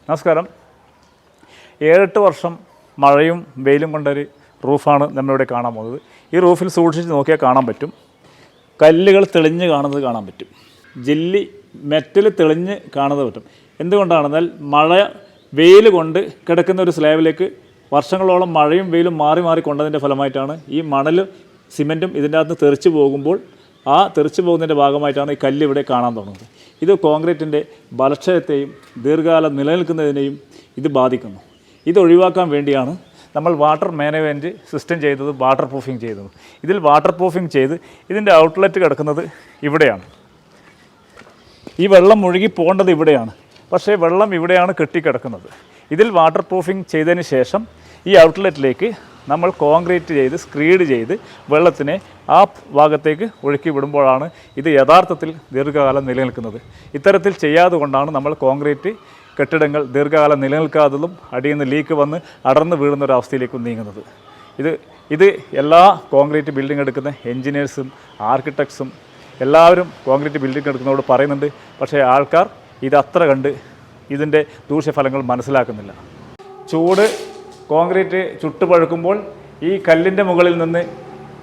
നമസ്കാരം. 7-8 വർഷം മഴയും വെയിലും കൊണ്ടൊരു റൂഫാണ് നമ്മളിവിടെ കാണാൻ പോകുന്നത്. ഈ റൂഫിൽ സൂക്ഷിച്ച് നോക്കിയാൽ കാണാൻ പറ്റും, കല്ലുകൾ തെളിഞ്ഞ് കാണുന്നത് കാണാൻ പറ്റും, ജെല്ലി മെറ്റൽ തെളിഞ്ഞ് കാണുന്നത് പറ്റും. എന്തുകൊണ്ടാണെന്നാൽ വെയിൽ കൊണ്ട് കിടക്കുന്ന ഒരു സ്ലാബിലേക്ക് വർഷങ്ങളോളം മഴയും വെയിലും മാറി മാറി കൊണ്ടതിൻ്റെ ഫലമായിട്ടാണ് ഈ മണലും സിമെൻറ്റും ഇതിൻ്റെ അകത്ത് തെറിച്ച് പോകുമ്പോൾ ആ തെറിച്ച് പോകുന്നതിൻ്റെ ഭാഗമായിട്ടാണ് ഈ കല്ല് ഇവിടെ കാണാൻ തുടങ്ങുന്നത്. ഇത് കോൺക്രീറ്റിൻ്റെ ബലക്ഷയത്തെയും ദീർഘകാലം നിലനിൽക്കുന്നതിനെയും ഇത് ബാധിക്കുന്നു. ഇത് ഒഴിവാക്കാൻ വേണ്ടിയാണ് നമ്മൾ വാട്ടർ മാനേജ്മെൻറ്റ് സിസ്റ്റം ചെയ്തത്, വാട്ടർ പ്രൂഫിങ് ചെയ്തത്. ഇതിൽ വാട്ടർ പ്രൂഫിങ് ചെയ്ത് ഇതിൻ്റെ ഔട്ട്ലെറ്റ് കിടക്കുന്നത് ഇവിടെയാണ്. ഈ വെള്ളം ഒഴുകി പോകേണ്ടത് ഇവിടെയാണ്, പക്ഷേ വെള്ളം ഇവിടെയാണ് കെട്ടിക്കിടക്കുന്നത്. ഇതിൽ വാട്ടർ പ്രൂഫിങ് ചെയ്തതിന് ശേഷം ഈ ഔട്ട്ലെറ്റിലേക്ക് നമ്മൾ കോൺക്രീറ്റ് ചെയ്ത് സ്ക്രീഡ് ചെയ്ത് വെള്ളത്തിനെ ആ ഭാഗത്തേക്ക് ഒഴുക്കി വിടുമ്പോഴാണ് ഇത് യഥാർത്ഥത്തിൽ ദീർഘകാലം നിലനിൽക്കുന്നത്. ഇത്തരത്തിൽ ചെയ്യാതെ കൊണ്ടാണ് നമ്മൾ കോൺക്രീറ്റ് കെട്ടിടങ്ങൾ ദീർഘകാലം നിലനിൽക്കാത്തതും അടിയിൽ നിന്ന് ലീക്ക് വന്ന് അടർന്നു വീഴുന്ന ഒരു അവസ്ഥയിലേക്കും നീങ്ങുന്നത്. ഇത് എല്ലാ കോൺക്രീറ്റ് ബിൽഡിംഗ് എടുക്കുന്ന എൻജിനീയേഴ്സും ആർക്കിടെക്ട്സും എല്ലാവരും കോൺക്രീറ്റ് ബിൽഡിംഗ് എടുക്കുന്നതോട് പറയുന്നുണ്ട്. പക്ഷേ ആൾക്കാർ ഇതത്ര കണ്ട് ഇതിൻ്റെ ദൂഷ്യഫലങ്ങൾ മനസ്സിലാക്കുന്നില്ല. ചൂട് കോൺക്രീറ്റ് ചുട്ടുപഴുക്കുമ്പോൾ ഈ കല്ലിൻ്റെ മുകളിൽ നിന്ന്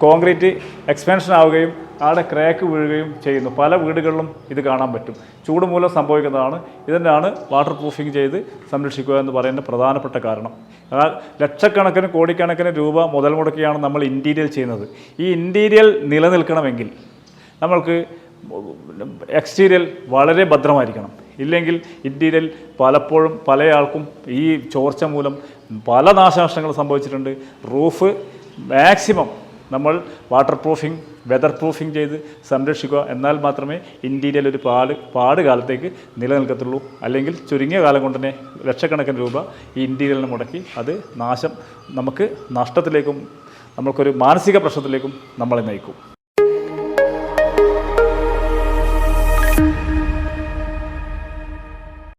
കോൺക്രീറ്റ് എക്സ്പാൻഷൻ ആവുകയും അവിടെ ക്രാക്ക് വീഴുകയും ചെയ്യുന്നു. പല വീടുകളിലും ഇത് കാണാൻ പറ്റും. ചൂട് മൂലം സംഭവിക്കുന്നതാണ്. ഇതിനാണ് വാട്ടർ പ്രൂഫിങ് ചെയ്ത് സംരക്ഷിക്കുക എന്ന് പറയുന്ന പ്രധാനപ്പെട്ട കാരണം. ലക്ഷക്കണക്കിന് കോടിക്കണക്കിന് രൂപ മുതൽ മുടക്കിയാണ് നമ്മൾ ഇൻറ്റീരിയൽ ചെയ്യുന്നത്. ഈ ഇൻറ്റീരിയൽ നിലനിൽക്കണമെങ്കിൽ നമ്മൾക്ക് എക്സ്റ്റീരിയൽ വളരെ ഭദ്രമായിരിക്കണം. ഇല്ലെങ്കിൽ ഇൻറ്റീരിയൽ പലപ്പോഴും പല ആൾക്കും ഈ ചോർച്ച മൂലം പല നാശനഷ്ടങ്ങൾ സംഭവിച്ചിട്ടുണ്ട്. റൂഫ് മാക്സിമം നമ്മൾ വാട്ടർ പ്രൂഫിങ്, വെതർ പ്രൂഫിങ് ചെയ്ത് സംരക്ഷിക്കുക. എന്നാൽ മാത്രമേ ഇൻറ്റീരിയൽ ഒരു പാട് കാലത്തേക്ക് നിലനിൽക്കത്തുള്ളൂ. അല്ലെങ്കിൽ ചുരുങ്ങിയ കാലം കൊണ്ട് തന്നെ ലക്ഷക്കണക്കിന് രൂപ ഈ ഇൻറ്റീരിയലിന് മുടക്കി അത് നമുക്ക് നഷ്ടത്തിലേക്കും നമുക്കൊരു മാനസിക പ്രശ്നത്തിലേക്കും നമ്മളെ നയിക്കും.